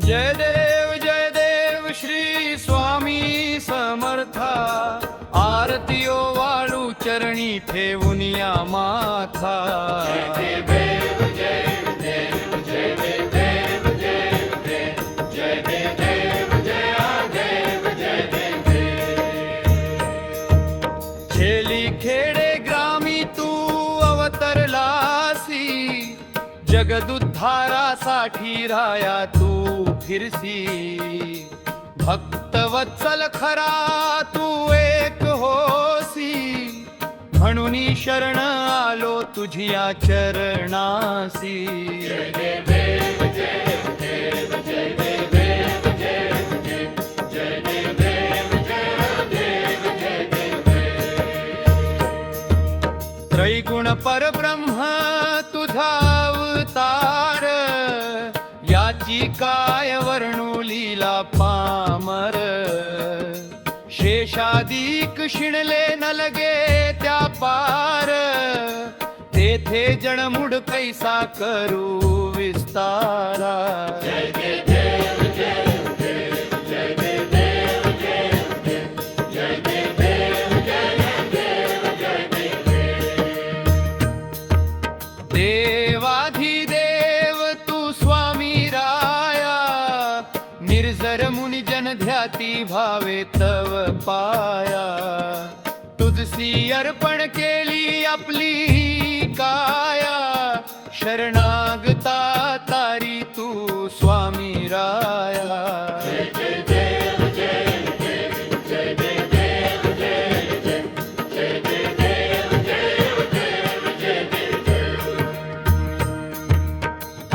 जय देव श्री स्वामी समर्था। आरतीयो वाळू चरणी ठेवून या माथा। जय देव जय देव जय देव जय देव जय देव जय देव। छेली खेडे ग्रामी तू अवतरलासी, जगदुद्धारासाठी राया तू फिरसी। भक्तवत्सल खरा तू एक होसी, म्हणून शरण आलो तुझिया चरणासी। जय देव जय देव जय देव जय देव जय देव जय देव। त्रैगुण परब्रह्म तुझा अवतार, याची काय वर्णू लीला पामर। शेषादिक शिणले न लगे त्या पार, तेथे जणमुड कैसा करू विस्तारा। जय देव जय देव जय देव जय देव जय देव। देवाधिदेव तू स्वामी राया, निर्जर मुनि जन ध्याती भावे तव पाया। तुझसी अर्पण केली आपली काया, शरणागता तारी तू स्वामी राया। जय देव जय देव जय देव जय देव।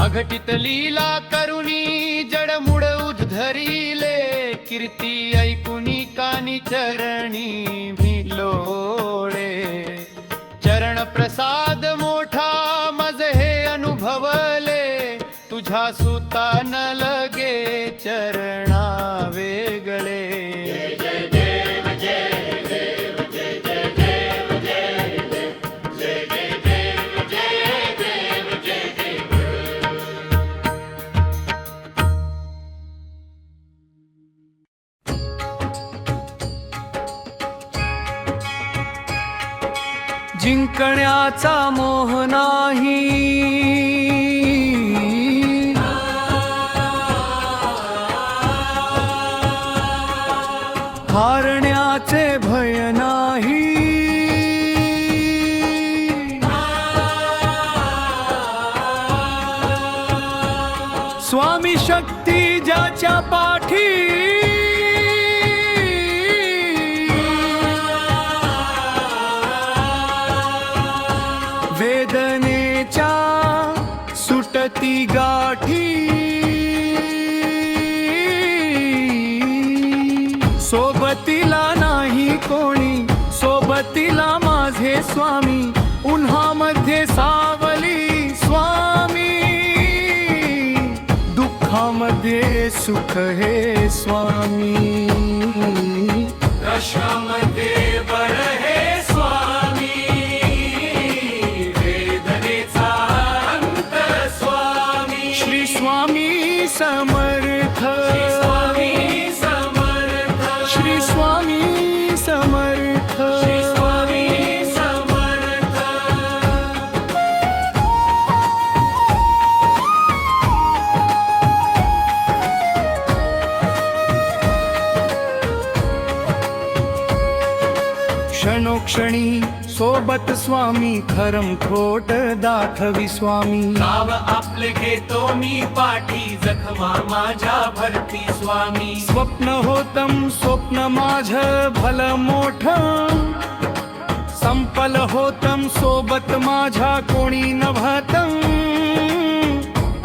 अघटित लीला करुणी जडमुड उद्धरिले, कीर्ती ऐकुनी कानी चरणी भिलोळे। चरण प्रसाद मोठा मज हे अनुभवले, तुझ्या सुता न लगे चरणा वेगळे। जय देव जय देव जय देव जय देव जय देव। जिंकण्याचा मोह नाही, हारण्याचे भय नाही। स्वामी शक्ती ज्याच्या पाठी, वेदनेच्या सुटती गाठी। सोबतीला नाही कोणी, सोबतीला माझे स्वामी। उन्हामध्ये सावली स्वामी, दुःखामध्ये सुख हे स्वामी। कशामध्ये बर हे स्वामी, वेदनेचा अंत स्वामी। श्री स्वामी समर्थ, स्वामी समर्थ, श्री स्वामी समर्थ। स्वामी समर्थ। क्षणोक्षणी सोबत स्वामी, खरम खोट दाखवी स्वामी। गाव आपले घेतो मी पाठी, जखमा माझ्या भरती स्वामी। स्वप्न होतम स्वप्न माझ भल मोठ, संपल होतम सोबत माझ्या कोणी नभतम।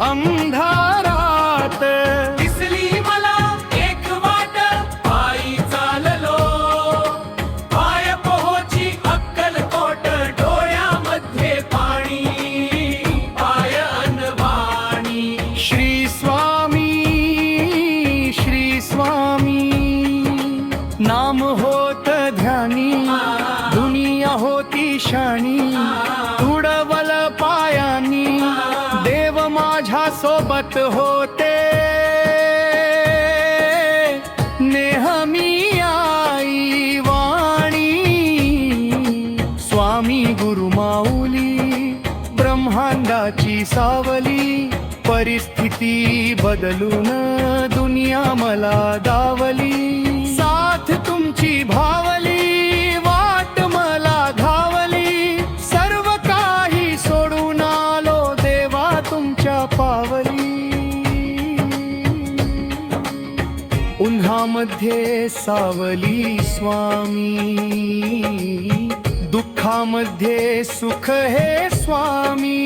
अंधारात दिसली मला एक वाट, पायी चाललो पाय पोहोची अक्कलकोट। डोळ्यामध्ये पाणी पाय अनवाणी। श्री स्वामी श्री स्वामी, नाम होत ध्यानी, दुनिया होती शानी। तुडवल पायानी, देव माझ्या सोबत होते। ब्रह्मांडाची सावली, परिस्थिती बदलून दुनिया मला दावली. साथ तुमची भावली, वाट मला घावली, सर्व काही सोडून आलो देवा तुमच्या पावली. उन्हामध्ये सावली स्वामी, दुःखामध्ये सुख हे स्वामी,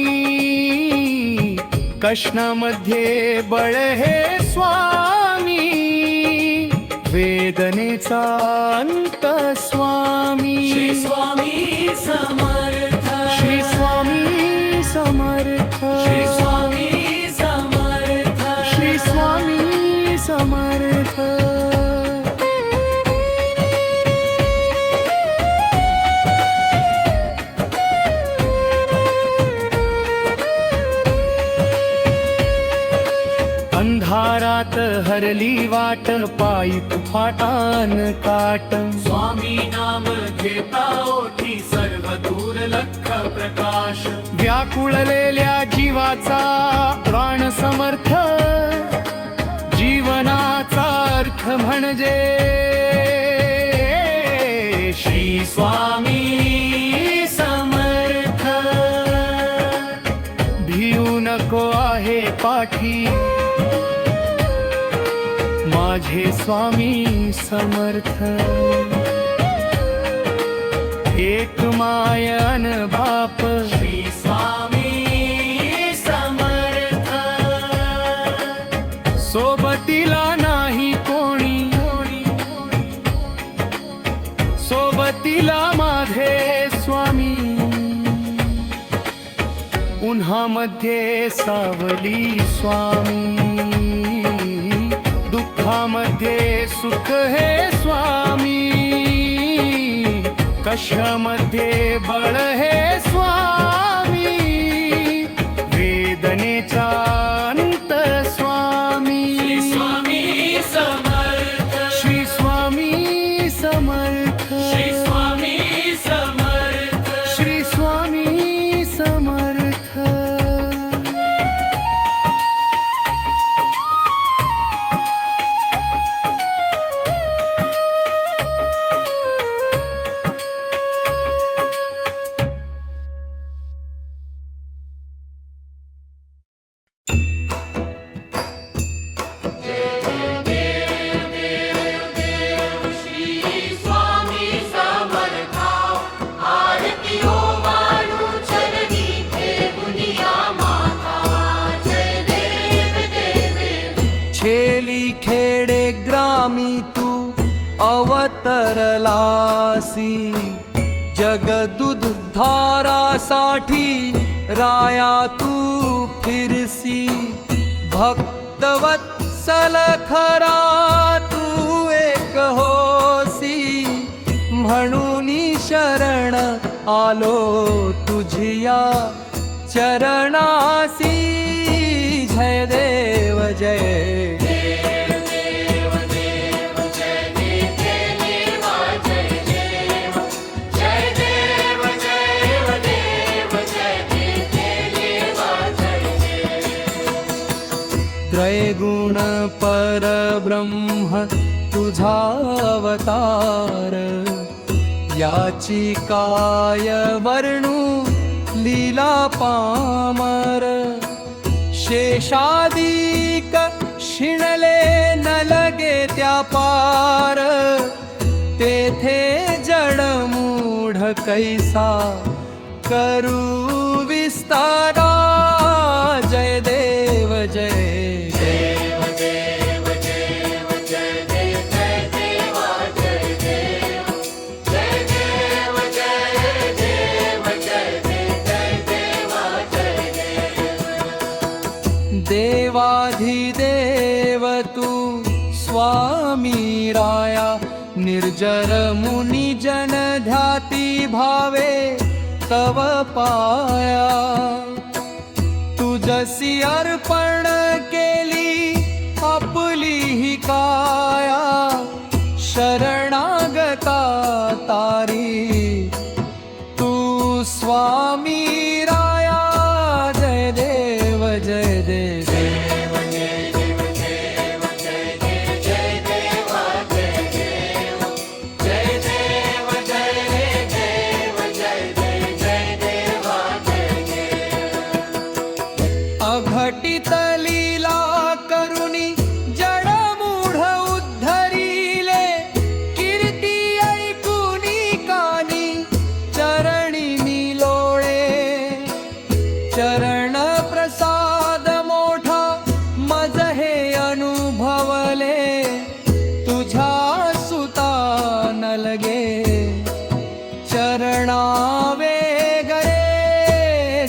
कष्णामध्ये बळ हे स्वामी, वेदनेचा अंत स्वामी. श्री स्वामी समर्थ, श्री स्वामी समर्थ, श्री स्वामी समर्थ, श्री स्वामी समर्थ. अंधारात हरली वाट, पायी फाटान काट. स्वामी नाम घेता ओठी, सर्व दूर लख प्रकाश. व्याकुळलेल्या जीवाचा प्राण समर्थ, जीवनाचा अर्थ म्हणजे श्री स्वामी समर्थ. भिऊ नको आहे पाठी, माझे स्वामी समर्थ. एक मायन बाप, श्री स्वामी समर्थ. सोबतीला नाही कोणी, सोबतीला माझे स्वामी. उन्हामध्ये सावली स्वामी, दुःखामध्ये सुख हे स्वामी, कष्टामध्ये बळ हे स्वामी, वेदनेचा अंत स्वामी. श्री स्वामी समर्थ, श्री स्वामी समर्थ, श्री स्वामी समर्थ. श्री स्वामी समर्थ. छेली खेडे ग्रामी तू अवतरलासी, जगदुद्धारासाठी राया तू फिरसी. भक्तवत्सल खरा तू एक होसी, म्हणून शरण आलो तुझिया चरणासी. जय देव जय त्रैगुण परब्रह्म तुझा अवतार. याची काय वर्णू लीला पामर. शेषादिक शिणले न लगे त्या पार, तेथे जडमूढ कैसा करू विस्तारा. जय देव जय देव देव देव जय देव जय देवा जय देव जय देव जय देव जय देव जय देवा जय देव. देवाधिदेव तू स्वामी राया, निर्जर मुनी जन ध्याती भावे तव पाया. तुझसी अर्पण केली आपली ही काया, शरणागता तारी तू स्वामी राया. चरण प्रसाद मोठा मज हे अनुभवले तुझ्या सुता न लगे चरणा वेगळे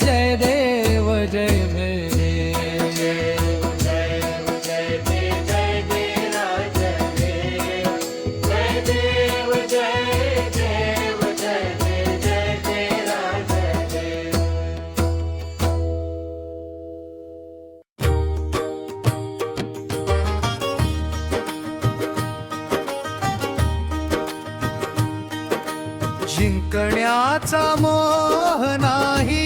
जय देव जय जिंकण्याचा मोह नाही,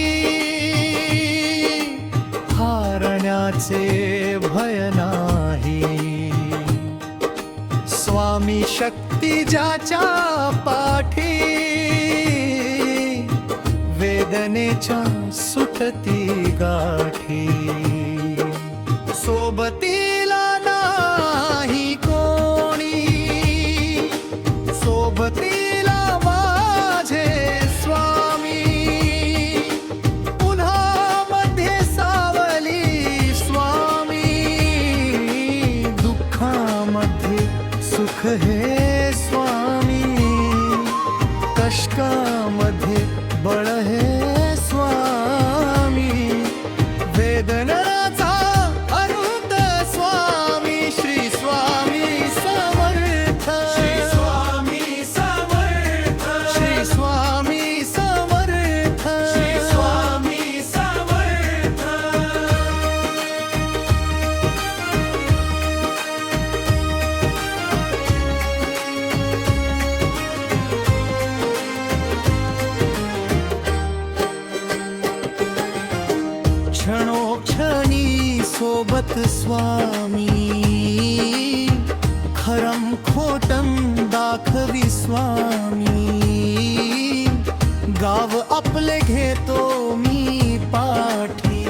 हारण्याचे भय नाही. स्वामी शक्ती ज्याच्या पाठी, वेदनेच्या सुटती गाठी. सोबतीला नाही कोणी, सोबतीला माझे स्वामी. उन्हामध्ये सावली स्वामी, दुःखामध्ये सुख हे स्वामी. कष्टामध्ये बळ हे स्वामी. वेदनाचा अनंत स्वामी श्री स्वामी समर्थ. श्री स्वामी समर्थ, श्री स्वामी समर्थ. श्री स्वामी समर्थ. क्षणोक्षणी सोबत स्वामी, खरम खोटम दाखवी स्वामी. गाव आपले घेतो मी पाठी,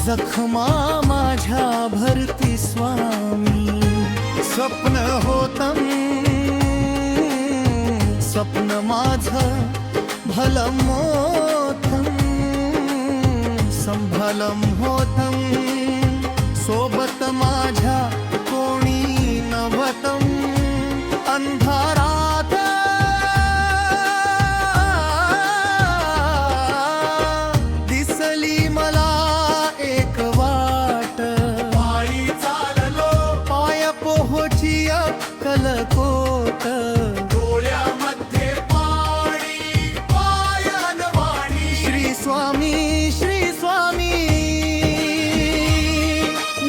जखमा माझ्या भरती स्वामी. स्वप्न होतं, स्वप्न माझं भलं मोठं, संभलम होतं. सोबत माझ्या कोणी नव्हतं. अंधारात दिसली मला एक वाट. पायी चाललो, पाय पोहोची अक्कलकोट. डोळ्यामध्ये पाणी, पायान वाणी. श्री स्वामी श्री स्वामी,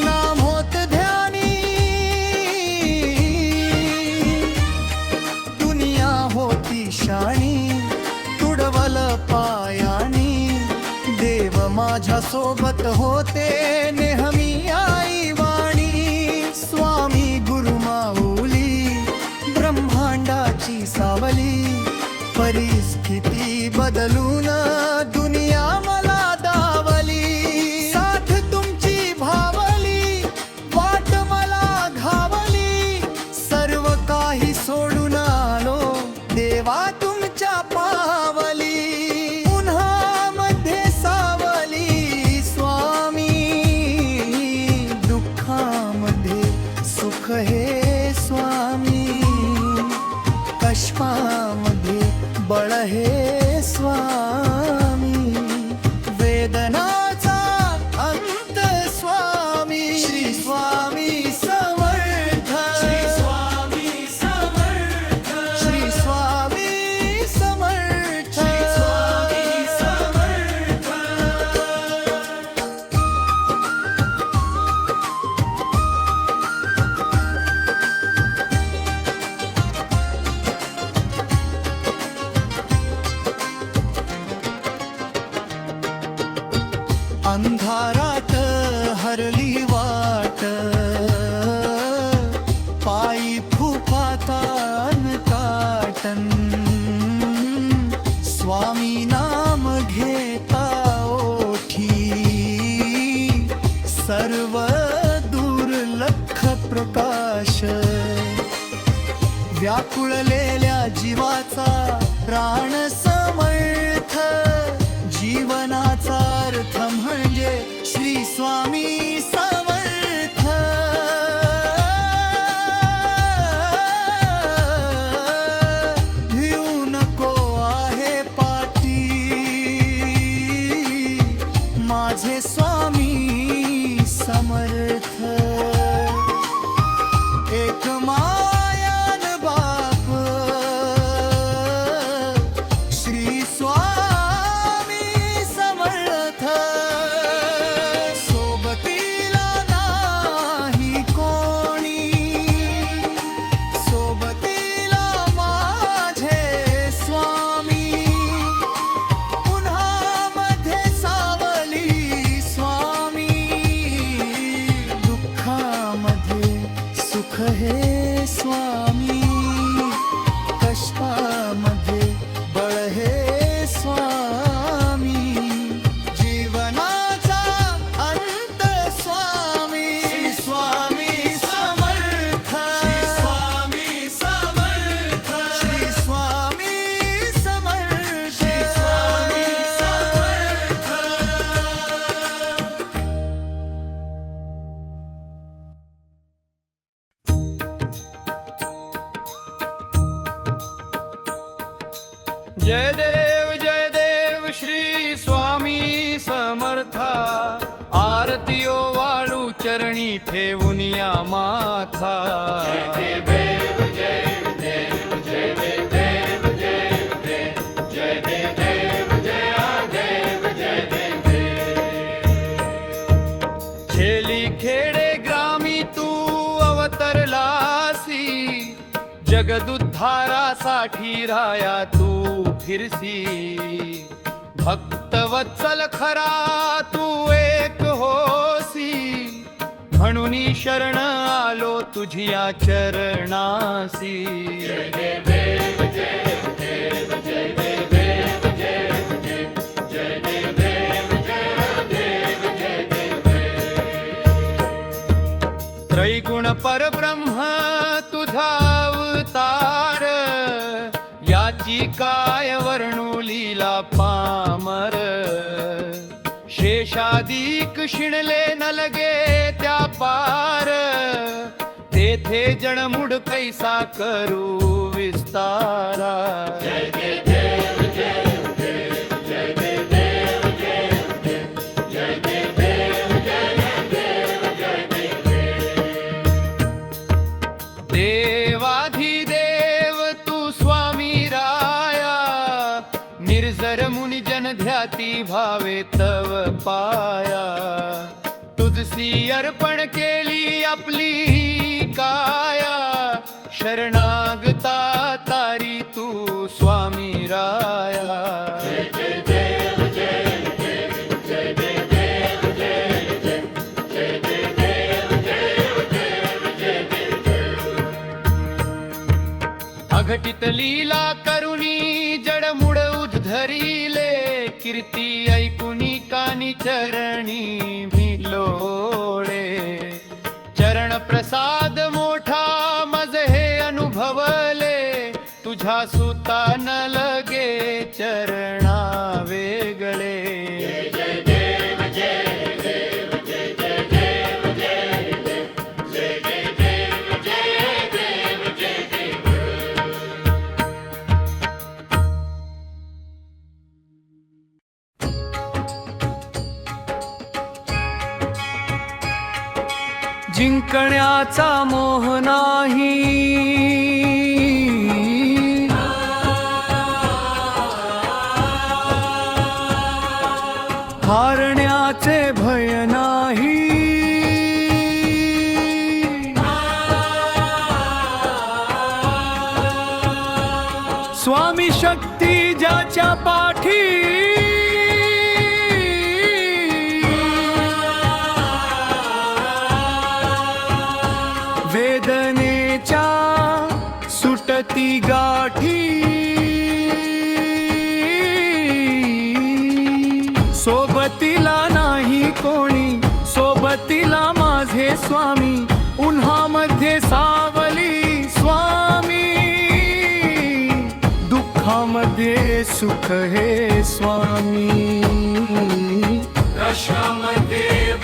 नाम होत ध्यानी. दुनिया होती शाणी, तुडवल पायानी. देव माझ्या सोबत होते नेहमी आई वाणी. स्वामी गुरु माऊली, ब्रह्मांडाची सावली. परिस्थिती बदलून दुनिया मला दावली. साथ तुमची भावली, वाट मला घावली. सर्व काही सोडून आलो देवा तुमच्या पावली. उन्हामध्ये सावली स्वामी, दुःखामध्ये सुख हे स्वामी. कष्टामध्ये बळ हे स्वामी. वेदनाचा अंत स्वामी श्री स्वामी समर्थ. श्री स्वामी समर्थ, श्री स्वामी समर्थ. श्री स्वामी समर्थ. अंधारात हरली वाट, पायी फुफातान काटन. स्वामी नाम घेता ओठी, सर्व दुर्लक्ष प्रकाश. व्याकुळलेल्या जीवाचा प्राण समर्थ. जीवना श्री स्वामी समर्थ भिऊ नको आहे पाठी माझे स्वामी समर्थ एक मायान बाप श्री स्वामी समर्थ सोबतीला नाही कोणी सोबतीला माझे स्वामी उन्हामध्ये सावली स्वामी दुःखामध्ये सुख हे स्वामी कष्टामध्ये बळ हे स्वामी जीवनाचा अंत स्वामी स्वामी समर्थ स्वामी समर्थ श्री स्वामी समर्थ स्वामी समर्थ जय देव श्री स्वामी समर्था आरतीयो वाळू चरणी ठेवून या माथा खेली खेडे ग्रामी तू अवतरलासी जगदुद्धारासाठी राया तू फिरसी भक्तवत्सल खरा तू एक होसी म्हणून शरण आलो तुझिया चरणासी त्रैगुण परब्रह्म तुझा अवतार याची काय वर्णू लीला पामर शेषादिक शिणले न लगे त्या पार तेथे जणमुड कैसा करू विस्तारा देवाधिदेव तू स्वामी राया निर्जर मुनि जन ध्याती भावे तव पाया तुझसी अर्पण केली आपली काया शरणागता तारी तू स्वामी राया अघटित लीला करुणी जडमुड उद्धरिले कीर्ती ऐकुनी कानी चरणी भिलोळे चरण प्रसाद मोठा मज हे अनुभवले तुझ्या सुता न लगे चरणा वेगळे जिंकण्याचा मोह नाही हारण्याचे भय नाही स्वामी शक्ती ज्याच्या पाठी वेदनेच्या सुटती गाठी सोबतीला नाही कोणी सोबतीला माझे स्वामी उन्हामध्ये सावली स्वामी दुःखामध्ये सुख हे स्वामी कशामध्ये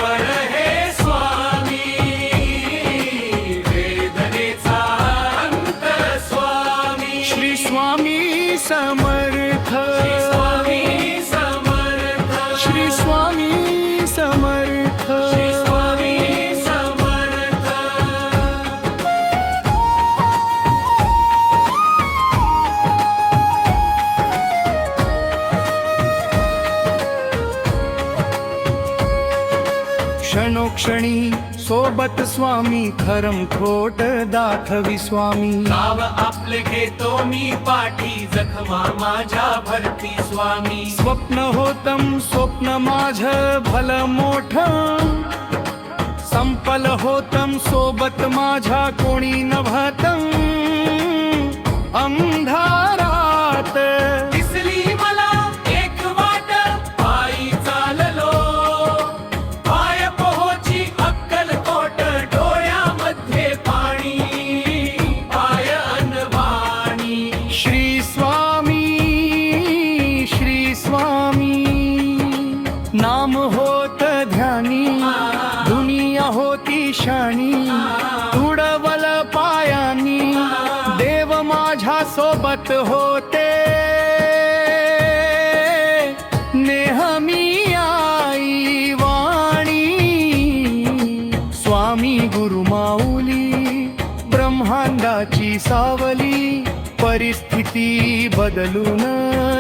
श्री स्वामी समर्थ श्री स्वामी समर्थ क्षणोक्षणी सोबत स्वामी खरम खोट दाखवी स्वामी गाव आपले घेतो मी पाठी जखमा माझ्या भरती स्वामी स्वप्न होतम स्वप्न माझ भल मोठ संपल होतम सोबत माझ्या कोणी नभतम अंधारात दिसली मला एक वाट पायी चाललो पाय पोहोची अक्कलकोट डोळ्यामध्ये पाणी पाय अनवाणी श्री स्वामी नाम होत ध्यानी दुनिया होती शाणी तुडवल पायानी देव माझ्या सोबत होते नेहमी आई वाणी स्वामी गुरु माऊली ब्रह्मांडाची सावली परिस्थिती बदलून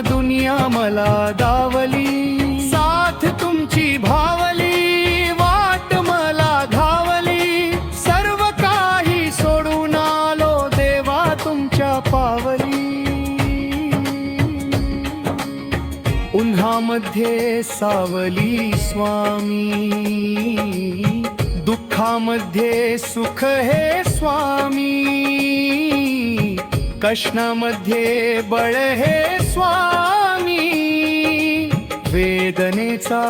दुनिया मला दावली साथ तुमची भावली वाट मला धावली सर्व काही सोडून आलो देवा तुमच्या पावली उन्हामध्ये सावली स्वामी दुःखामध्ये सुख हे स्वामी कष्णामध्ये बळ हे स्वामी वेदनेचा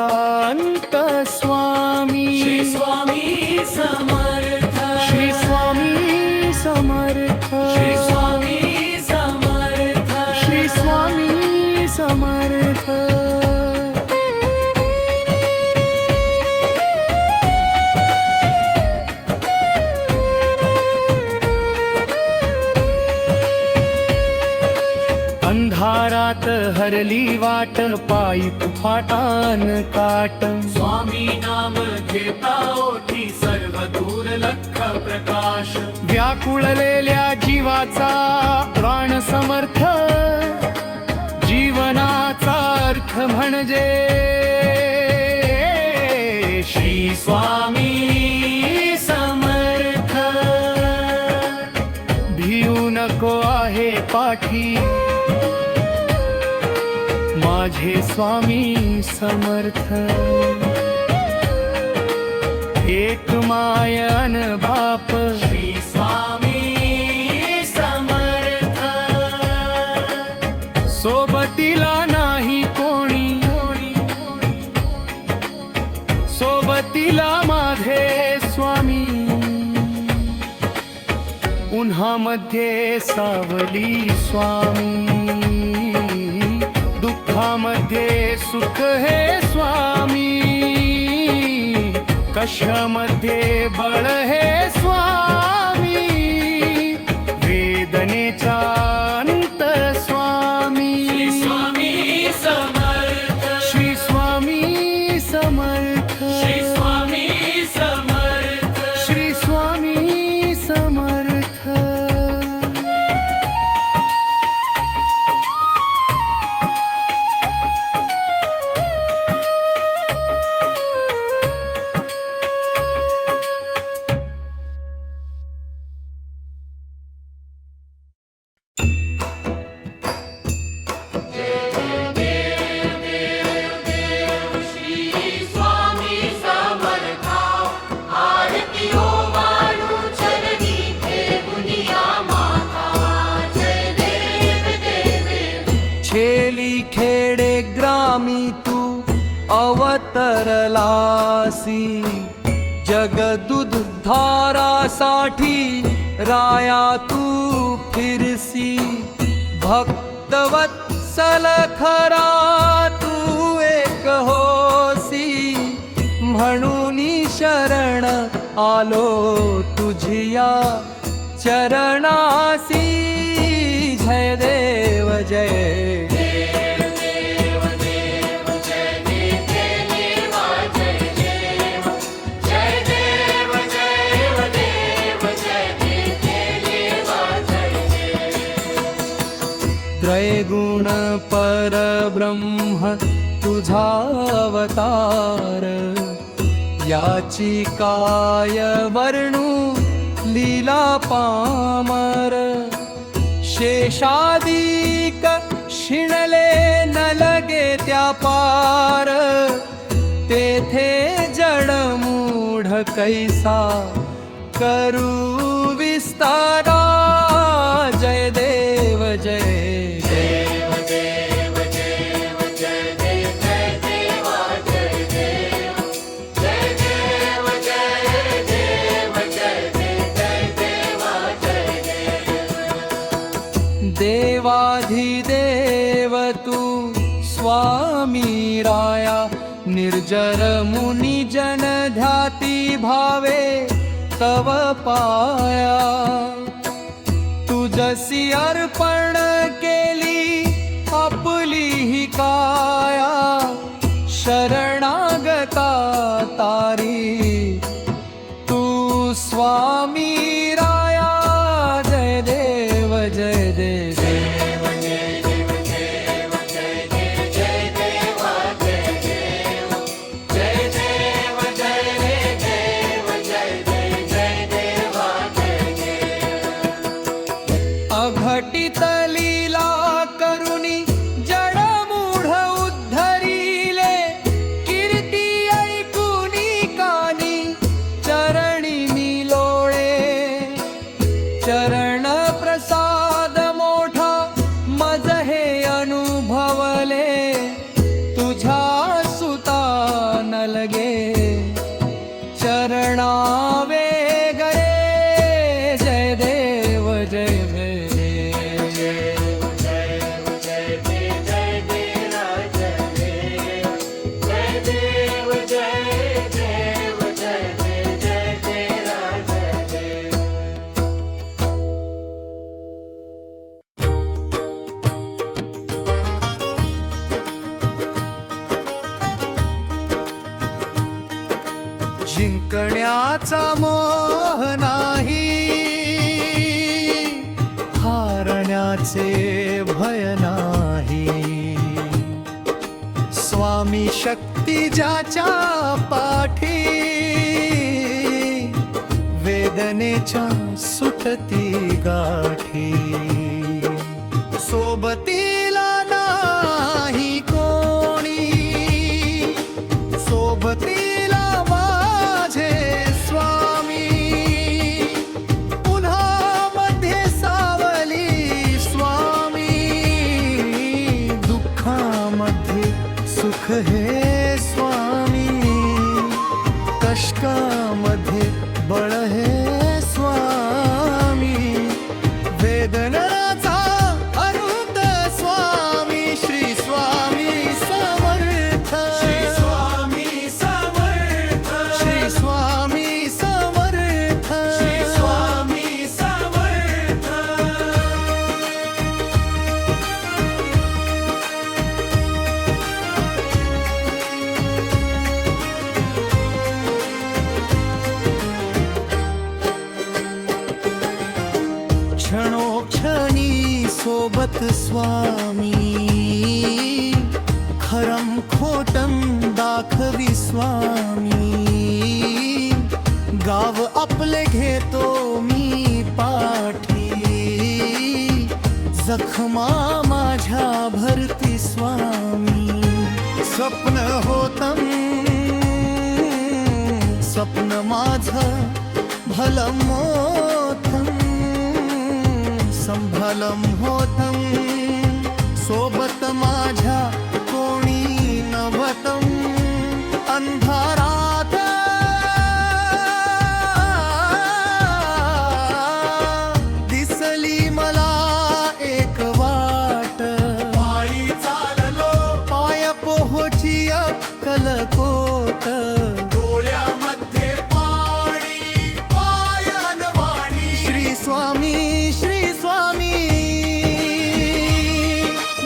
अंत स्वामी श्री स्वामी समर्थ श्री स्वामी समर्थ श्री स्वामी समर्थ श्री स्वामी समर्थ अंधारात हरली वाट पायी फाटान काट स्वामी नाम घेता ओठी सर्व दूर लख प्रकाश व्याकुळलेल्या जीवाचा प्राण समर्थ जीवनाचा अर्थ म्हणजे श्री स्वामी समर्थ भिऊ नको आहे पाठी माझे स्वामी समर्थ एक मायन बाप श्री स्वामी समर्थ सोबतीला नाही कोणी सोबतीला माझे स्वामी उन्हामध्ये सावली स्वामी दुःखामध्ये सुख हे स्वामी कशामध्ये बळ हे स्वामी वेदनेचा अंत स्वामी श्री स्वामी समर्थ श्री स्वामी समर्थ श्री स्वामी समर्थ श्री स्वामी समर्थ छेली खेडे ग्रामी तू अवतरलासी जगदुध धारासाठी राया तू फिरसी भक्तवत्सल खरा तू एक होसी म्हणून शरण आलो तुझिया चरणासी जय देव जय देव देव देव जय देव निर्गुण परब्रह्म तुझा अवतार, याची काय वर्णू लीला पामर. शेषादिक शिणले न लगे त्या पार, तेथे जडमूढ कैसा करू विस्तारा. जय देव जय देव. देवाधिदेव तू स्वामी राया, निर्जर मुनी जन ध्याती भावे तव पाया. तुझसी अर्पण केली आपली ही काया, शरणागता तारी तू स्वामी राया. जय देव जय देव. अघटित लीला करुणी जडमूढ उद्धरिले, कीर्ती ऐकुनी कानी चरणी मी लोळे. चरण प्रसाद मोठा मज हे अनुभवले, तुझ्या सुता न लगे चरणावे गरे. जय देव जय देव. जिंकण्याचा मोह नाही, हारण्याचे भय नाही. स्वामी शक्ती ज्याच्या पाठी, वेदनेच्या सुटती गाठी. सोबतीला नाही कोणी, सोबतीला सुख हे स्वामी, कष्टामध्ये बळ हे स्वामी. वेदनाचा अनंत स्वामी, श्री स्वामी समर्थ. श्री स्वामी समर्थ. श्री स्वामी समर्थ. श्री स्वामी समर्थ. क्षणोक्षणी सोबत स्वामी, खरम खोटम दाखवी स्वामी. गाव आपले घेतो मी पाठी, जखमा माझ्या भरती स्वामी. स्वप्न होतं स्वप्न माझं भलं मोठं, संभलं होतं सोबत माझ्या कोणी नव्हतं. अंधारात दिसली मला एक वाट, पायी चाललो पाय पोहोची अक्कलकोट. डोळ्यामध्ये पाणी पायन वाणी, श्री स्वामी श्री स्वामी.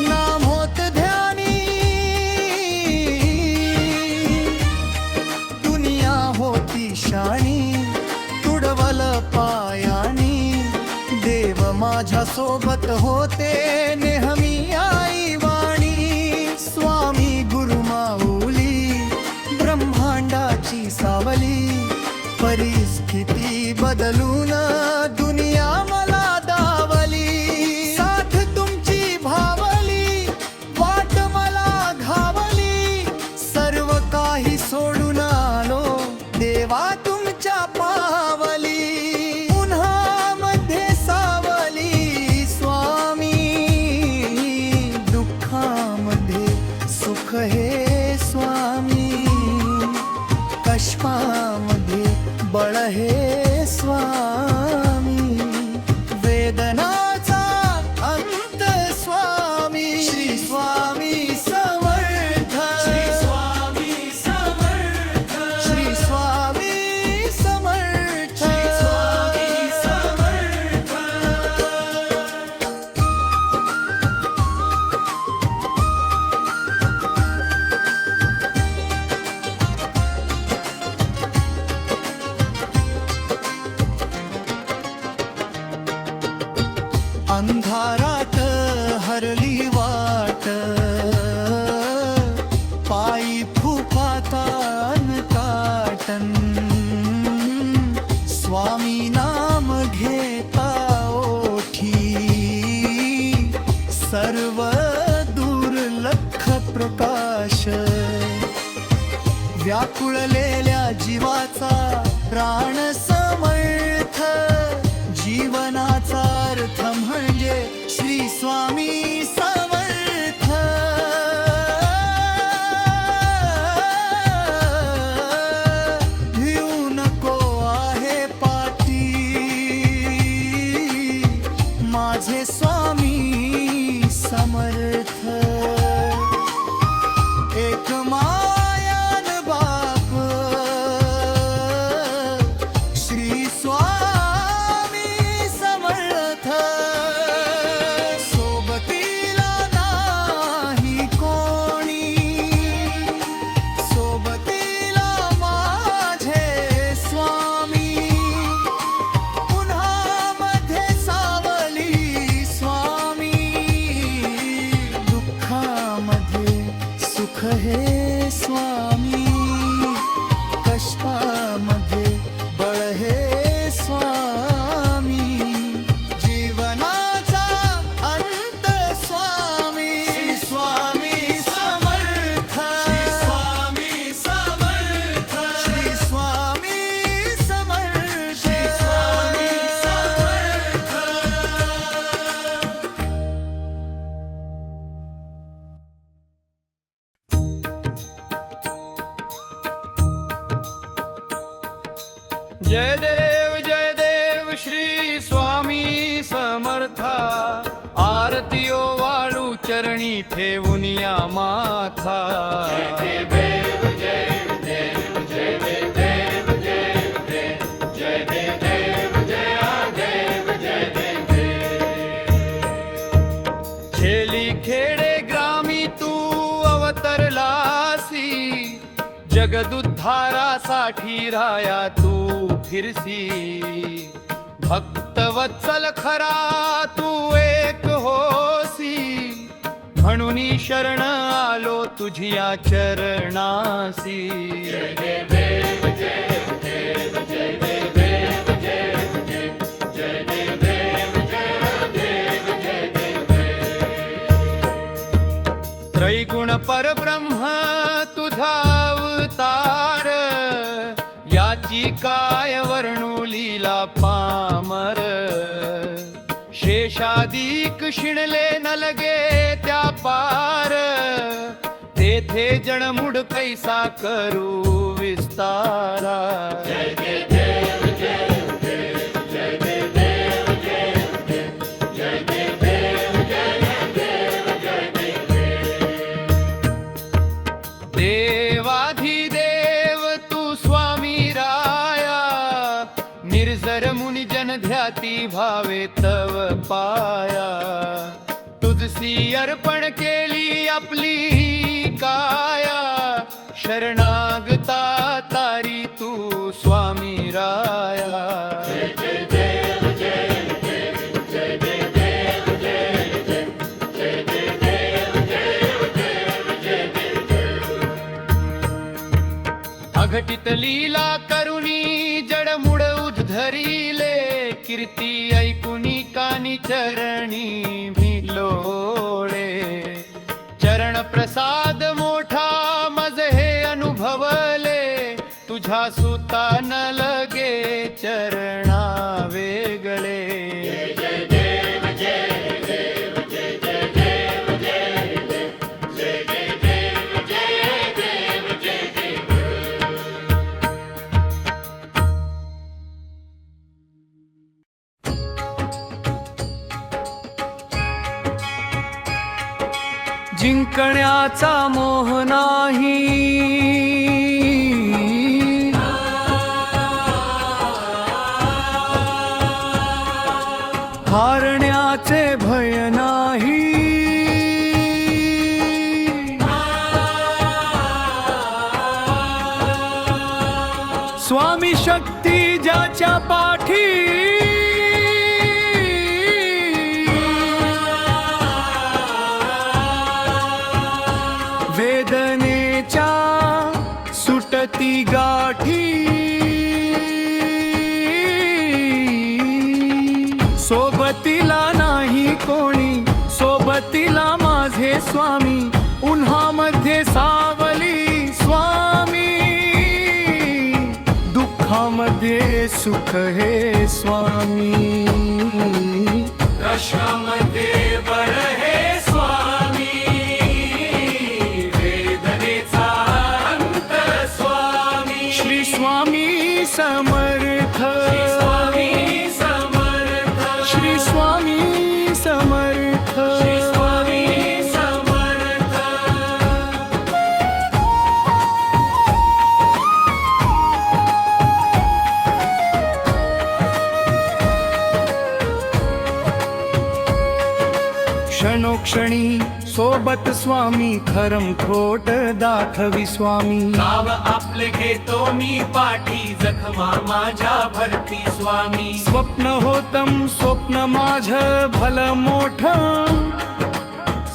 नाम होत ध्यानी, दुनिया होती शाणी. तुडवल पायानी, देव माझ्या सोबत होते नेहमी. परिस्थिती बदलून दुनिया मला दावली, साथ तुमची भावली, वाट मला घावली, सर्व काही सोडून आलो देवा तुमच्या पावली, उन्हामध्ये सावली स्वामी, दुःखामध्ये सुख हे स्वामी, कष्टामध्ये बळ हे स्वामी, वेदनाचा अंत स्वामी, श्री स्वामी समर्थ, श्री स्वामी समर्थ, श्री स्वामी समर्थ, श्री स्वामी समर्थ. अंधारात हरली वाट, पायी फुफातान काटन, स्वामी नाम घेता ओठी, सर्व दुर्लक्ष प्रकाश, व्याकुळलेल्या जीवाचा प्राण समर्थ, जीवनाचा अर्थ म्हणजे श्री स्वामी समर्थ, भिऊ नको आहे पाठी, माझे स्वामी समर्थ, एक मायान बाप, श्री स्वामी समर्थ, सोबतीला नाही कोणी, सोबतीला माझे स्वामी, उन्हामध्ये सावली स्वामी, दुःखामध्ये सुख हे स्वामी, कष्टामध्ये बळ हे स्वामी, जीवनाचा अंत स्वामी, स्वामी समर्थ, श्री स्वामी समर्थ, श्री स्वामी समर्थ, श्री स्वामी समर्थ. जय देव श्री स्वामी समर्था, आरतीयो वाळू चरणी ठेवून या माथा, खेली खेडे ग्रामी तू अवतरलासी, जगदुद्धारासाठी राया तू फिरसी, भक्तवत्सल खरा तू एक होसी, म्हणून शरण आलो तुझिया चरणासी. त्रैगुण परब्रह्म तुझा अवतार, याची काय वर्णू लीला पामर, शेषादिक शिणले न लगे त्या पार, तेथे जणमुड कैसा करू विस्तारा. देवाधिदेव तू स्वामी राया, निर्जर मुनी जन ध्याती भावे तव पाया, तुझसी अर्पण केली आपली ही काया, शरणागता तारी तू स्वामी राया. अघटित लीला करुणी जड धरिले कीर्ती ऐकुनी कानी चरणी भिलोळे चरण प्रसाद मोठा मज हे अनुभवले तुझ्या सुता न लगे चरणा वेगळे जिंकण्याचा मोह नाही, हारण्याचे भय नाही, स्वामी शक्ती ज्याच्या पाठी वेदनेच्या सुटती गाठी सोबतीला नाही कोणी सोबतीला माझे स्वामी उन्हामध्ये सावली स्वामी दुःखामध्ये सुख हे स्वामी कशामध्ये बळ हे स्वामी वेदनेचा अंत स्वामी श्री स्वामी समर्थ स्वामी समर्थ श्री स्वामी समर्थ स्वामी समर्थ क्षणोक्षणी सोबत स्वामी खरम खोट दाखवी स्वामी गाव आपले घेतो मी पाठी जखमा माझ्या भरती स्वामी स्वप्न होतम स्वप्न माझ भल मोठ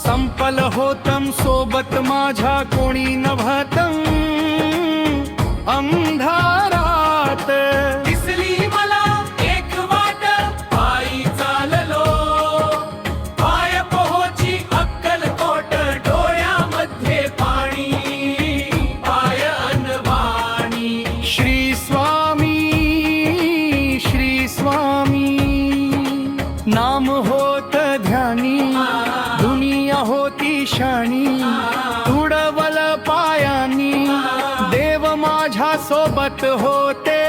संपल होतम सोबत माझ्या कोणी नभतम अंधारात दिसली मला एक वाट पायी चाललो पाय पोहोची अक्कलकोट डोळ्यामध्ये पाणी पाय अनवाणी श्री स्वामी नाम होत ध्यानी दुनिया होती शानी तुडवल पायानी देव माझ्या सोबत होते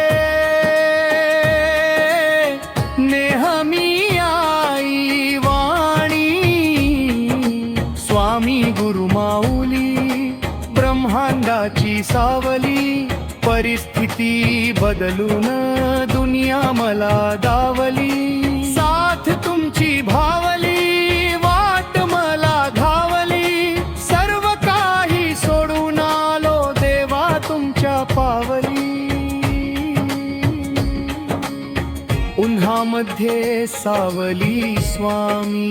नेहमी आई वाणी स्वामी गुरु माऊली ब्रह्मांडाची सावली परिस्थिती बदलून दुनिया मला दावली साथ तुमची भावली वाट मला घावली सर्व काही सोडून आलो देवा तुमच्या पावली उन्हामध्ये सावली स्वामी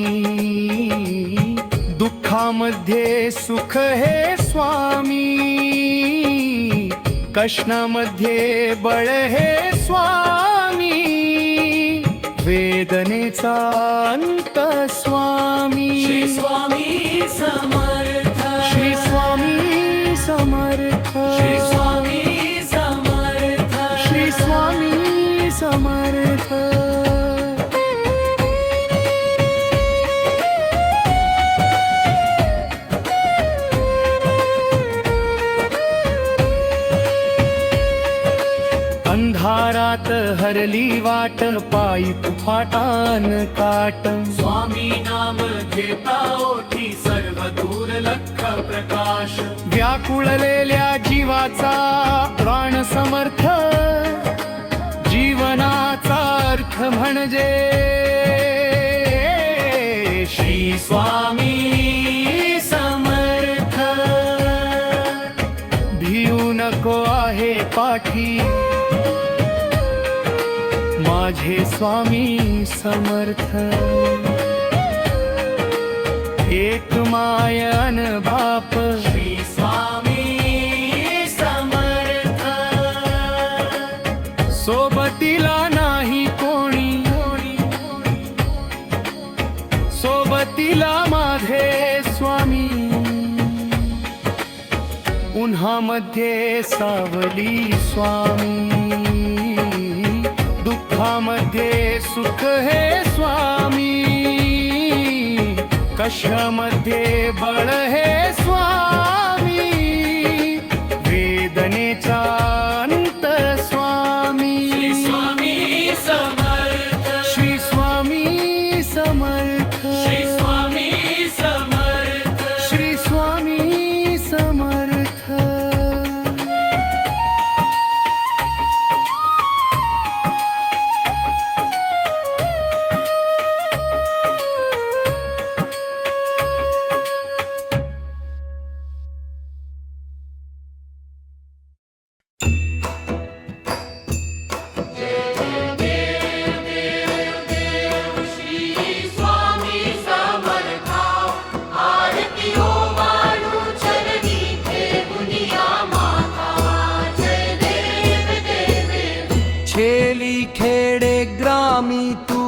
दुःखामध्ये सुख हे स्वामी कष्णामध्ये बळ हे स्वामी वेदनेचा अंत स्वामी श्री स्वामी समर्थ श्री स्वामी समर्थ श्री स्वामी समर्थ श्री स्वामी समर्थ अंधारात हरली वाट पायी फाटान काट स्वामी नाम घेता ओठी सर्व दूर लख प्रकाश व्याकुळलेल्या जीवाचा प्राण समर्थ जीवनाचा अर्थ म्हणजे श्री स्वामी समर्थ भिऊ नको आहे पाठी माझे स्वामी समर्थ एक मायन बाप श्री स्वामी समर्थ सोबतीला नाही सोबतीला माझे स्वामी, उन्हामध्ये सावली स्वामी, दुःखामध्ये सुख हे स्वामी, कशामध्ये बळ हे स्वामी, वेदनेचा अंत स्वामी. श्री स्वामी समर्थ, श्री स्वामी समर्थ, श्री स्वामी समर्थ, श्री स्वामी समर्थ. छेली खेडे ग्रामी तू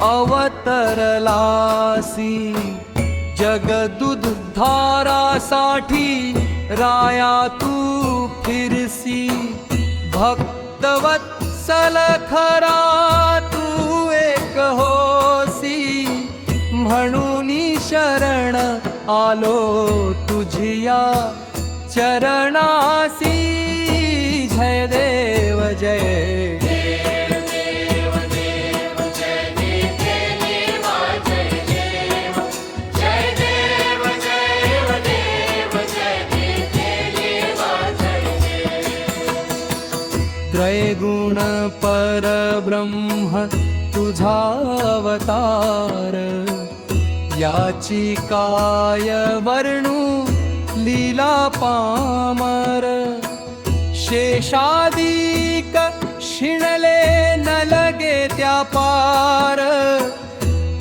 अवतरलासी, जगदुध धारासाठी राया तू फिरसी. भक्तवत्सल खरा तू एक होसी, म्हणून शरण आलो तुझिया चरणासी. जय देव जय त्रैगुण परब्रह्म तुझा अवतार, याची काय वर्णू लीला पामर. शेषादिक शिणले न लगे त्या पार,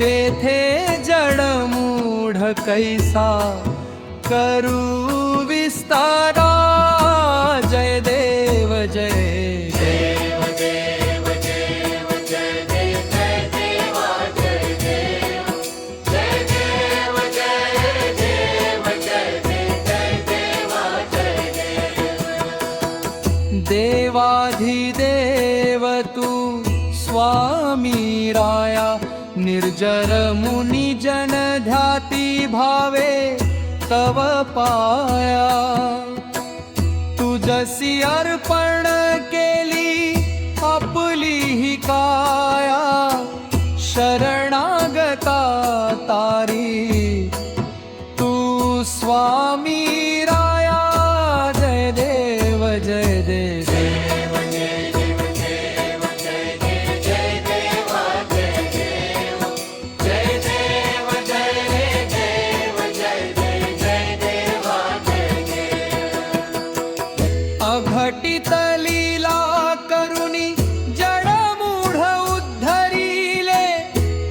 तेथे जडमूढ कैसा करू विस्तारा. जय देव जय देव देव देव जय देव जय देवा जय देव जय देव जय देव जय देव जय देवा जय देव. देवाधिदेव तू स्वामी राया, निर्जर मुनी जन ध्याती भावे तव पाया. तुझसी अर्पण केली आपली ही काया, शरणागता तारी तू स्वामी राया. जय देव जय देव अघटित लीला करुणी जडमूढ उद्धरिले,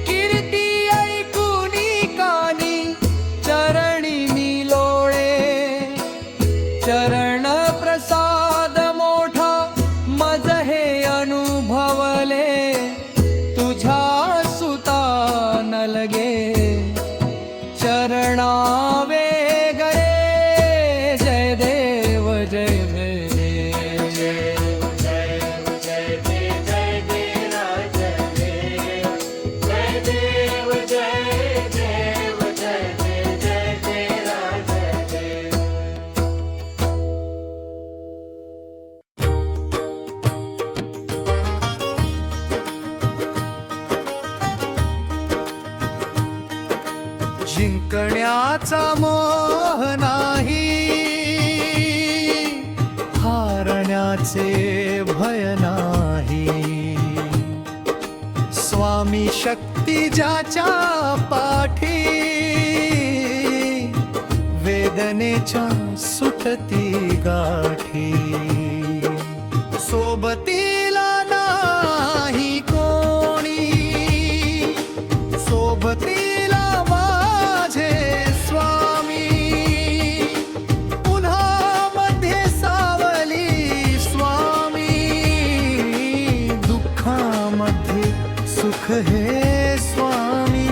कीर्ती ऐकुनी कानी चरणी मी लोळे. चरण प्रसाद मोठा मज हे अनुभवले, तुझ्या सुता न लगे चरणावे गए. जय देव जय देव जिंकण्याचा मोह नाही, हारण्याचे भय नाही. स्वामी शक्ती ज्याच्या पाठी, वेदनेच्या सुटती गाठी. सोबतीला नाही कोणी, सोबतीला माझे स्वामी. उन्हामध्ये सावली स्वामी, दुःखामध्ये सुख हे स्वामी.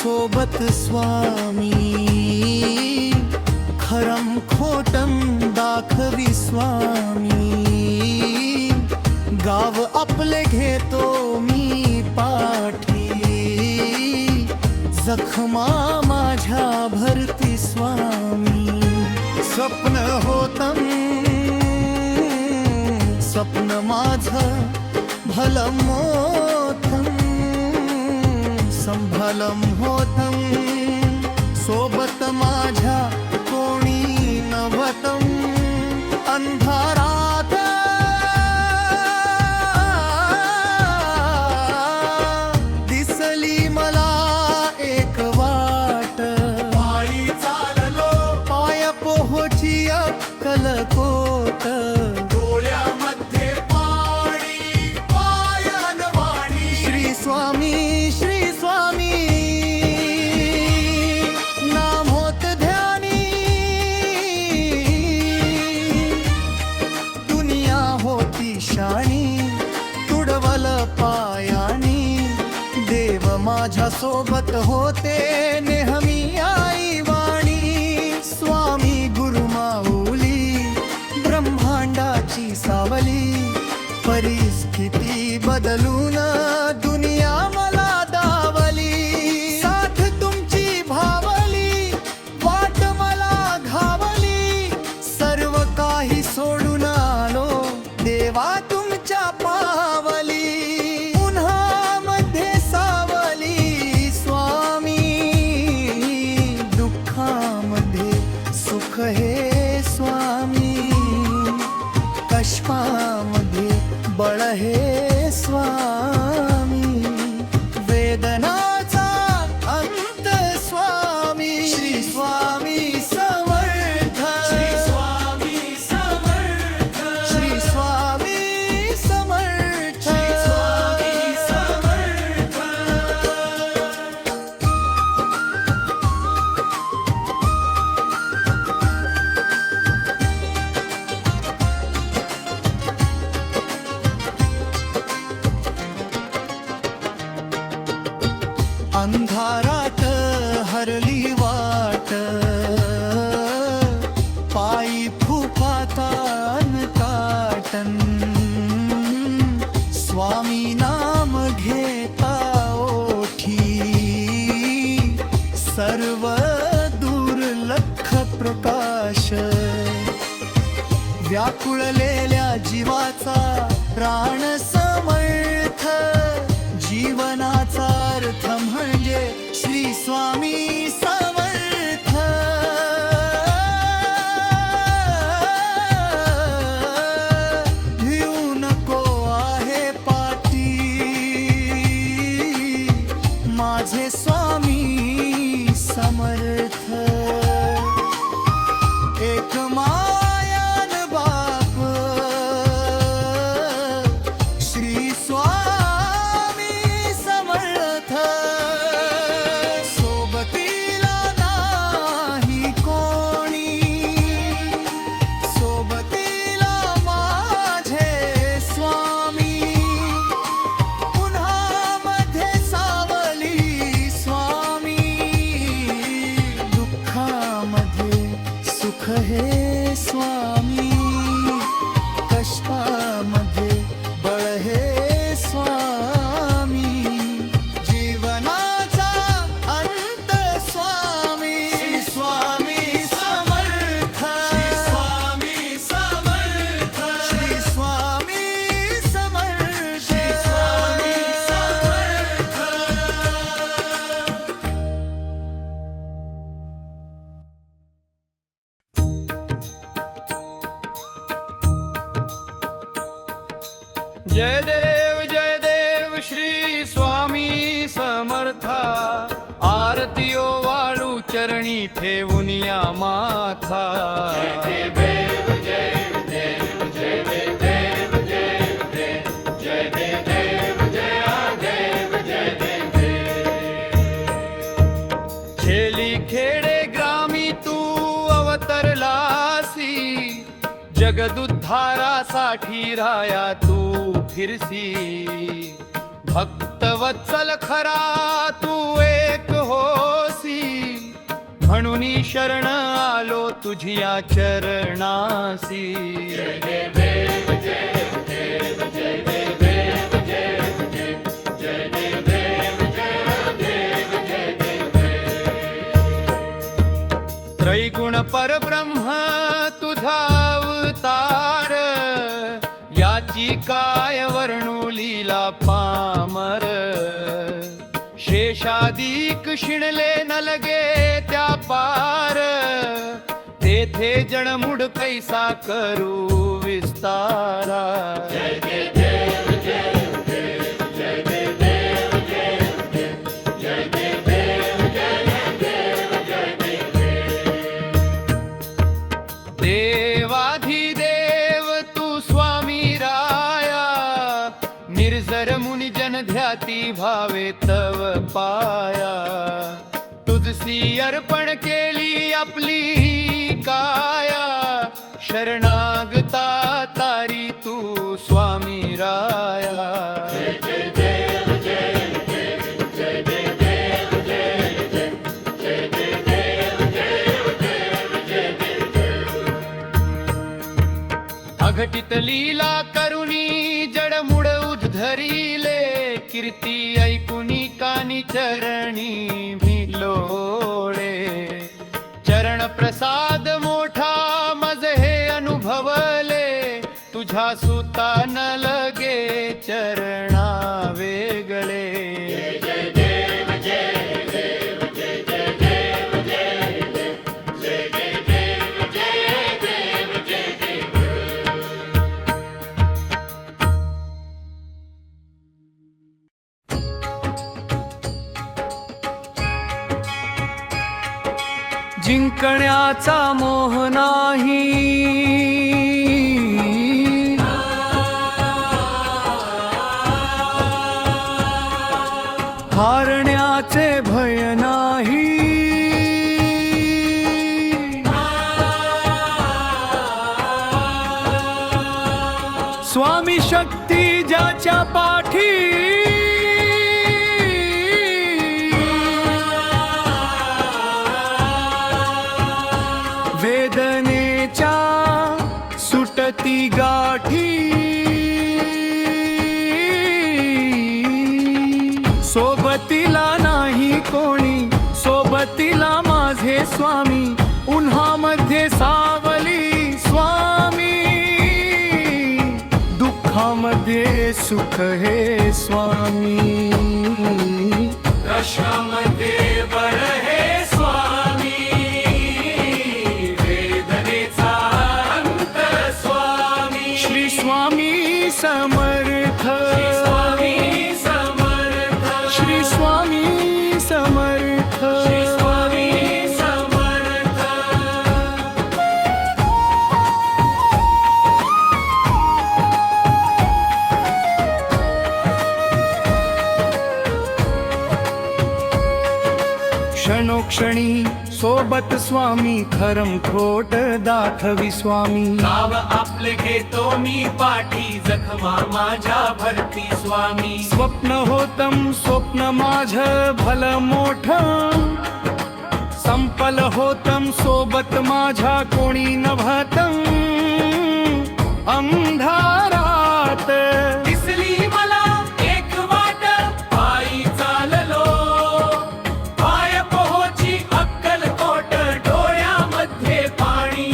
सोबत स्वामी खरम खोटम दाखवी स्वामी गाव आपले घेतो मी पाठी जखमा माझ्या भरती स्वामी स्वप्न होतं स्वप्न माझं भलं मोठं संभलं होतं सोबत माझ्या कोणी नव्हतं अंधारात दिसली मला एक वाट पायी चाललो पाय पोहोची अक्कलकोट डोळ्यामध्ये पाणी पायन वाणी श्री स्वामी नाम होत ध्यानी दुनिया होती शाणी तुडवल पायानी देव माझ्या सोबत होते नेहमी आई वाणी स्वामी गुरु माऊली ब्रह्मांडाची सावली परिस्थिती बदलून दुनिया मला दावली साथ तुमची भावली वाट मला घावली सर्व काही सोडून आलो देवा तुमच्या पावली उन्हामध्ये सावली स्वामी दुःखामध्ये सुख हे स्वामी कष्टामध्ये बळ हे स्वामी वेदनाचा अंत स्वामी श्री स्वामी समर्थ श्री स्वामी समर्थ श्री स्वामी समर्थ श्री स्वामी समर्थ अंधारात हरली वाट पायी फुफातान काटन स्वामी नाम घेता ओठी सर्व दुर्लक्ष प्रकाश व्याकुळलेल्या जीवाचा प्राण समर्थ जीवनाचा अर्थ म्हणजे श्री स्वामी समर्थ भिऊ नको आहे पाठी माझे स्वामी समर्थ एक मायान बाप श्री स्वामी समर्थ सोबतीला नाही कोणी सोबतीला माझे स्वामी उन्हामध्ये सावली स्वामी दुःखामध्ये सुख हे स्वामी कष्टामध्ये बळ हे स्वामी जीवनाचा अंत स्वामी श्री स्वामी समर्थ स्वामी समर्थ श्री स्वामी समर्थ स्वामी समर्थ जय देव श्री स्वामी समर्था आरतीयो वाळू चरणी ठेवून या माथा खेली खेडे ग्रामी तू अवतरलासी जगदुद्धारासाठी राया तू फिरसी भक्त वत्सल खरा तू एक हो म्हणून शरण आलो तुझिया चरणासी. त्रैगुण परब्रह्म तुझा अवतार, याची काय वर्णू लीला पामर. शेषादिक शिणले न लगे त्या पार, तेथे जणमुड कैसा करू विस्तारा. देवाधिदेव तू स्वामी राया, निर्जर मुनी जन ध्याती भावे तव पाया. तुझसी अर्पण केली आपली काया, शरणागता तारी तू स्वामी राया. अघटित लीला करुणी जडमुड उद्धरिले, कीर्ती ऐकुनी कानी चरणी भिलोळे. चरण प्रसाद मोठा मज हे अनुभवले, तुझ्या सुता न लगे चरणा वेगळे. जिंकण्याचा मोह नाही, हारण्याचे भय नाही. स्वामी शक्ती ज्याच्या पाठी, वेदनेच्या सुटती गाठी. सोबतीला नाही कोणी, सोबतीला माझे स्वामी. उन्हामध्ये सावली स्वामी, दुःखामध्ये सुख हे स्वामी. कशामध्ये बर हे स्वामी, वेदनेचा अंत स्वामी. श्री स्वामी समर्थ, स्वामी समर्थ, श्री स्वामी समर्थ. स्वामी समर्थ. क्षणोक्षणी सोबत स्वामी, खरम खोट दाखवी स्वामी. नाव आपले घेतो मी पाठी, जखमा माझ्या भरती स्वामी. स्वप्न होतम स्वप्न माझं भलं मोठं, संपल होतम सोबत माझ्या कोणी नभतम. अंधारात दिसली मला एक वाट, पायी चाललो पाय पोहोची अक्कलकोट. डोळ्यामध्ये पाणी,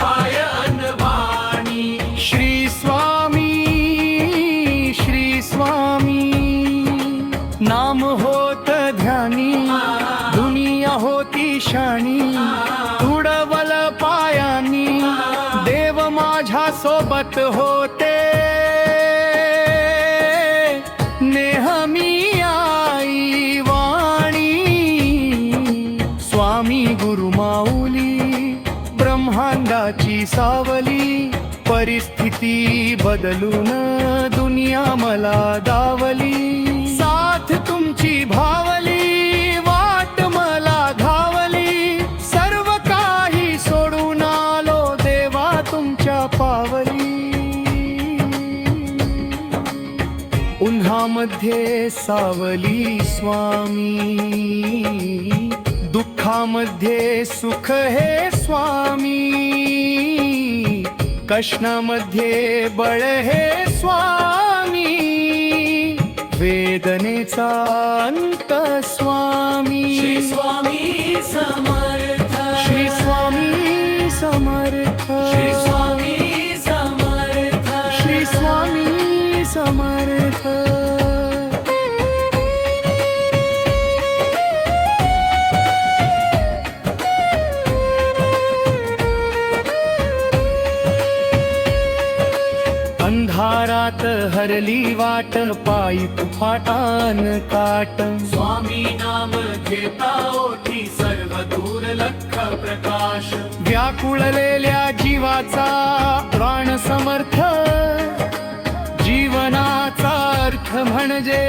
पाय अनवाणी. श्री स्वामी, श्री स्वामी. नाम होत ध्यानी, दुनिया होती शाणी. तुडवल पायानी, देव माझ्या सोबत होते. नेहमी आई वाणी, स्वामी गुरु माऊली. ब्रह्मांडाची सावली, परिस्थिती बदलून दुनिया मला दावली. साथ तुमची भावली, वाट मला घावली. सर्व काही सोडून आलो देवा तुमच्या पावली. उन्हामध्ये सावली स्वामी, दुःखा दुःखामध्ये सुख हे स्वामी, कष्णामध्ये बळ हे स्वामी, वेदनेचा अंत स्वामी. श्री स्वामी समर्थ, श्री स्वामी समर्थ, श्री स्वामी समर्थ, श्री स्वामी समर्थ. अंधारात हरली वाट, पायी फाटान काट. स्वामी नाम घेता ओठी, सर्व दूर लख प्रकाश. व्याकुळलेल्या जीवाचा प्राण समर्थ, जीवनाचा अर्थ म्हणजे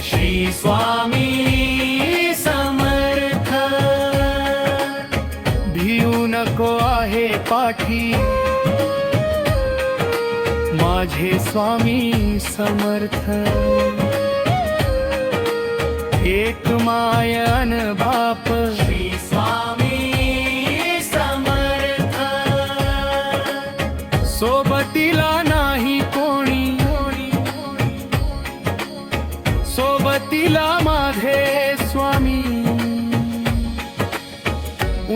श्री स्वामी समर्थ. भिऊ नको आहे पाठी, माझे स्वामी समर्थ. एक मायन बाप, श्री स्वामी समर्थ. सोबतीला नाही कोणी, सोबतीला माझे स्वामी.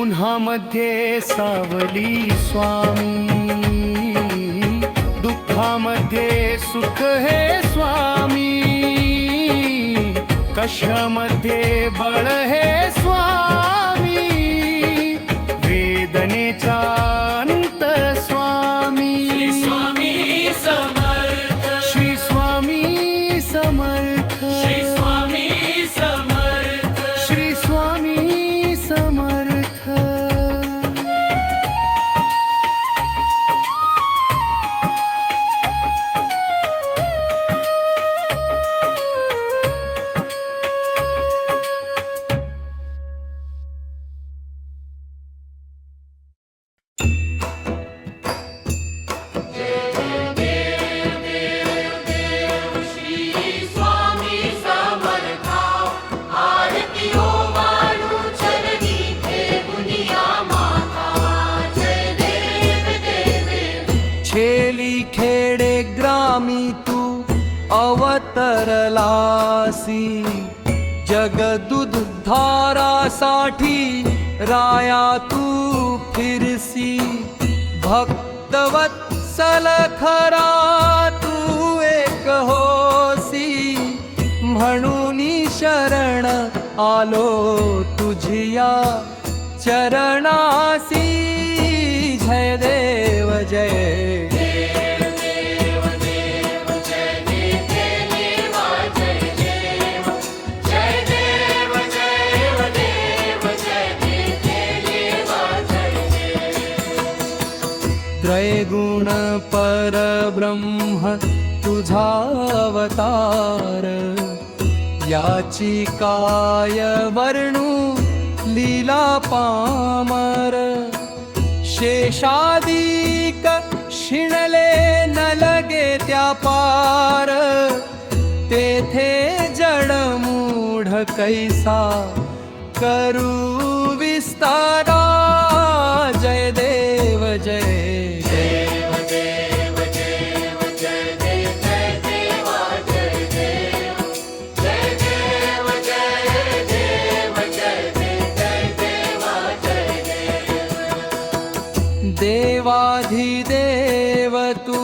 उन्हामध्ये सावली स्वामी, दुःखामध्ये सुख हे स्वामी, कष्टामध्ये बळ हे स्वामी, वेदनेचा अंत स्वामी. श्री स्वामी समर्थ, श्री स्वामी समर्थ, श्री स्वामी समर्थ, श्री स्वामी समर्थ. छेली खेडे ग्रामी तू अवतरलासी, जगदुद्धारासाठी राया तू फिरसी. भक्तवत्सल खरा तू एक होसी, म्हणून शरण आलो तुझिया चरणासी. जय देव जय त्रैगुण परब्रह्म तुझा अवतार, याची काय वर्णू लीला पामर. शेषादिक शिणले न लगे त्या पार, तेथे जडमूढ कैसा करू विस्तारा. जय देव जय देवाधिदेव तू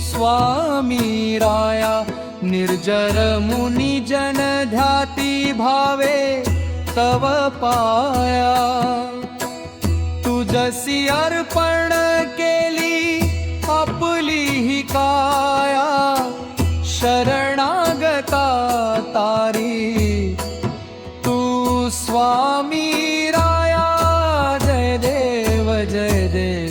स्वामी राया. निर्जर मुनी जन ध्याती भावे तव पाया. तुझसी अर्पण केली आपली ही काया, शरणागता तारी तू स्वामी राया. जय देव जय देव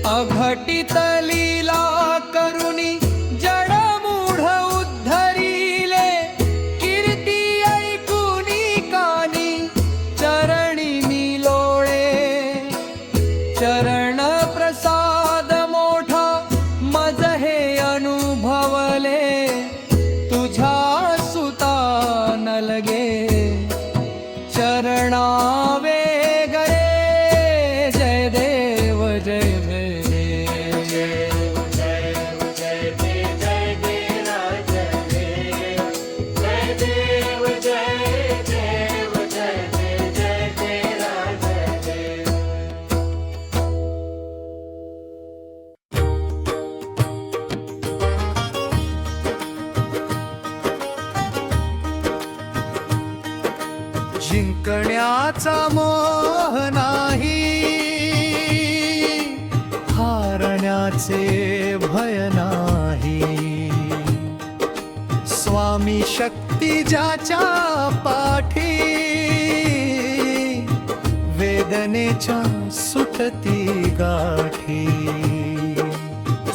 अघटित लीला करुणी जडमूढ उद्धरिले. कीर्ती ऐकुनी कानी चरणी चरणावे गरे जय देव जय जिंकण्याचा मोह नाही, हारण्याचे भय नाही. स्वामी शक्ती ज्याच्या पाठी, वेदनेच्या सुटती गाठी.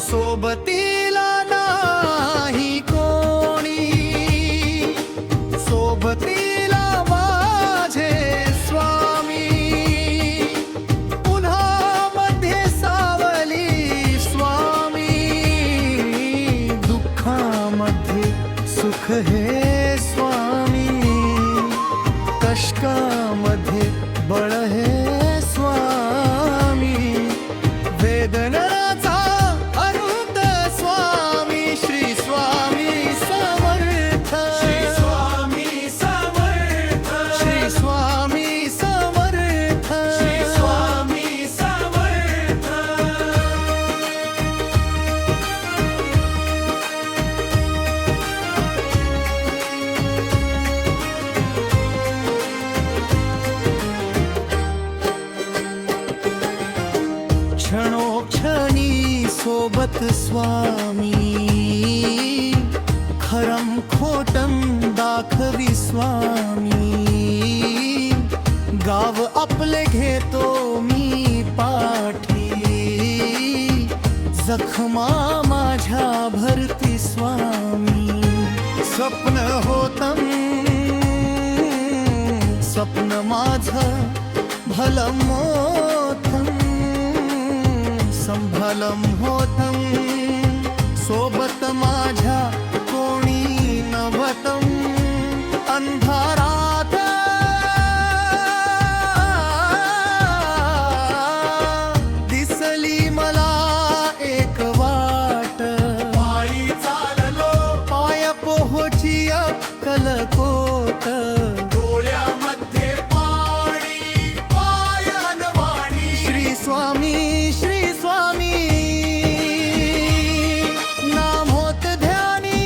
सोबतीला नाही कोणी, सोबतीला माझे स्वामी. उन्हामध्ये सावली स्वामी, दुःखामध्ये सुख हे स्वामी. कष्टामध्ये बळ हे स्वामी. वेदनाचा अरुंद स्वामी, श्री स्वामी समर्थ. श्री स्वामी समर्थ, श्री स्वामी समर्थ. श्री स्वामी समर्थ. क्षणोक्षणी सोबत स्वामी, खरम खोटम दाखवी स्वामी. गाव आपले घेतो मी पाठी, जखमा माझ्या भरती स्वामी. स्वप्न होतं, स्वप्न माझं भलं मोठं, संभलम होतं. सोबत माझ्या कोणी नव्हतं. अंधारात दिसली मला एक वाट. पायी चाललो, पाय पोहोची अक्कलकोट. डोळ्यामध्ये पाणी, पायान वाणी. श्री स्वामी, श्री स्वामी नाम होत ध्यानी.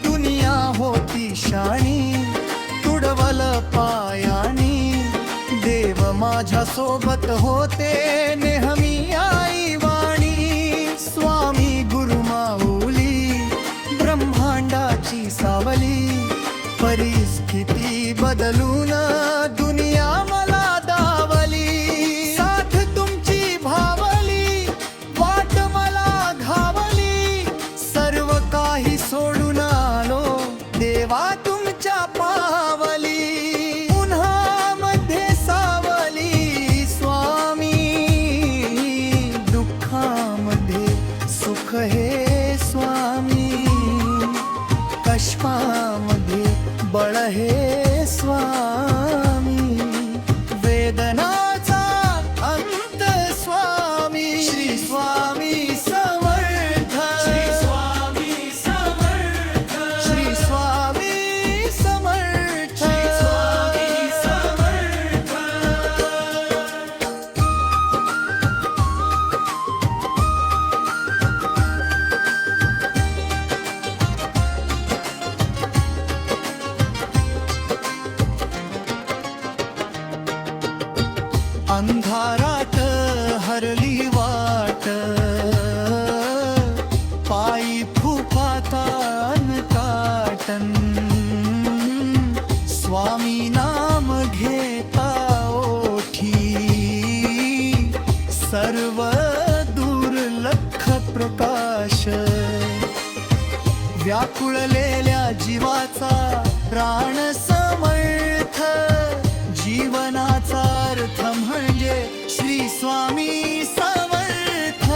दुनिया होती शाणी, तुडवल पायानी. देव माझ्या सोबत होते नेहमी आई वाणी. स्वामी गुरु माऊली, ब्रह्मांडाची सावली. परिस्थिती बदलून दुनिया मला दावली. साथ तुमची भावली, वाट मला घावली. सर्व काही सोडून आलो देवा तुमच्या पावली. उन्हामध्ये सावली स्वामी, दुःखामध्ये सुख हे स्वामी. कष्टामध्ये बळ हे स्वामी. वेदनाचा अंत स्वामी, श्री स्वामी समर्थ. श्री स्वामी समर्थ, श्री स्वामी समर्थ. श्री स्वामी समर्थ. अंधारात हरली वाट, पायी फुफातान काटन. स्वामी नाम घेता ओठी, सर्व दुर्लक्ष प्रकाश. व्याकुळलेल्या जीवाचा प्राण समर्थ. जीवनाचा अर्थ म्हणजे श्री स्वामी समर्थ.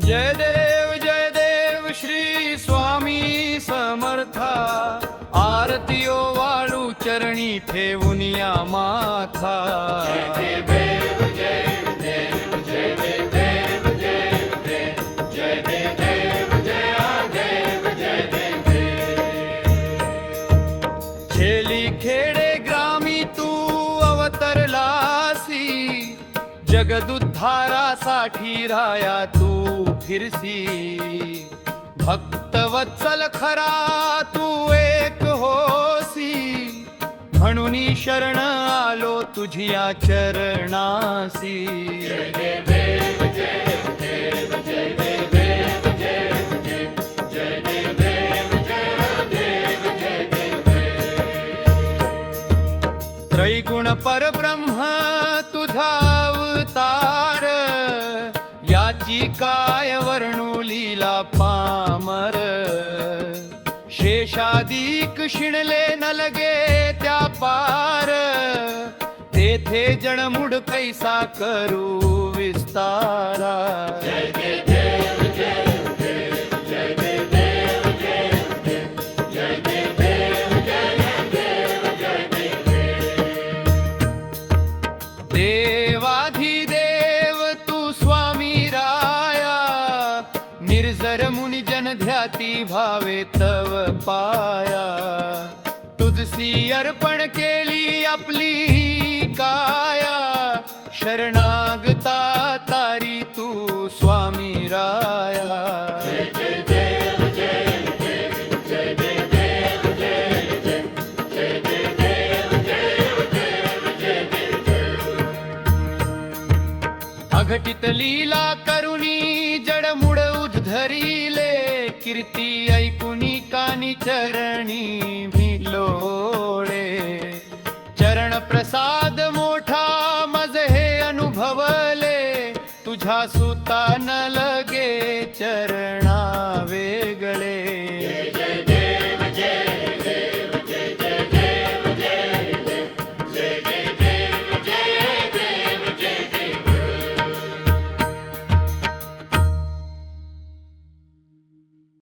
जय देव श्री स्वामी समर्था आरतियो वाळू चरणी ठेवून या माथा छेली खेडे ग्रामी तू अवतरलासी जगदुद्धारासाठी राया तू फिरसी भक्त वत्सल खरा तू एक होसी म्हणून शरण आलो तुझिया चरणासी त्रैगुण परब्रह्म तुझा अवतार याची काय वर्णू लीला पामर शेषादिक शिणले न लगे त्या पार तेथे जणमुड कैसा करू विस्तारा देवाधिदेव तू स्वामी राया निर्जर मुनी जन ध्याती भावे तव पाया तुझसी अर्पण केली आपली ही काया शरणागता तारी तू स्वामी राया अघटित लीला करुणी जडमुड उद्धरिले कीर्ती ऐकुनी कानी चरणी भिलोळे चरण प्रसाद मोठा मज हे अनुभवले तुझ्या सुता न लगे चरणा वेगळे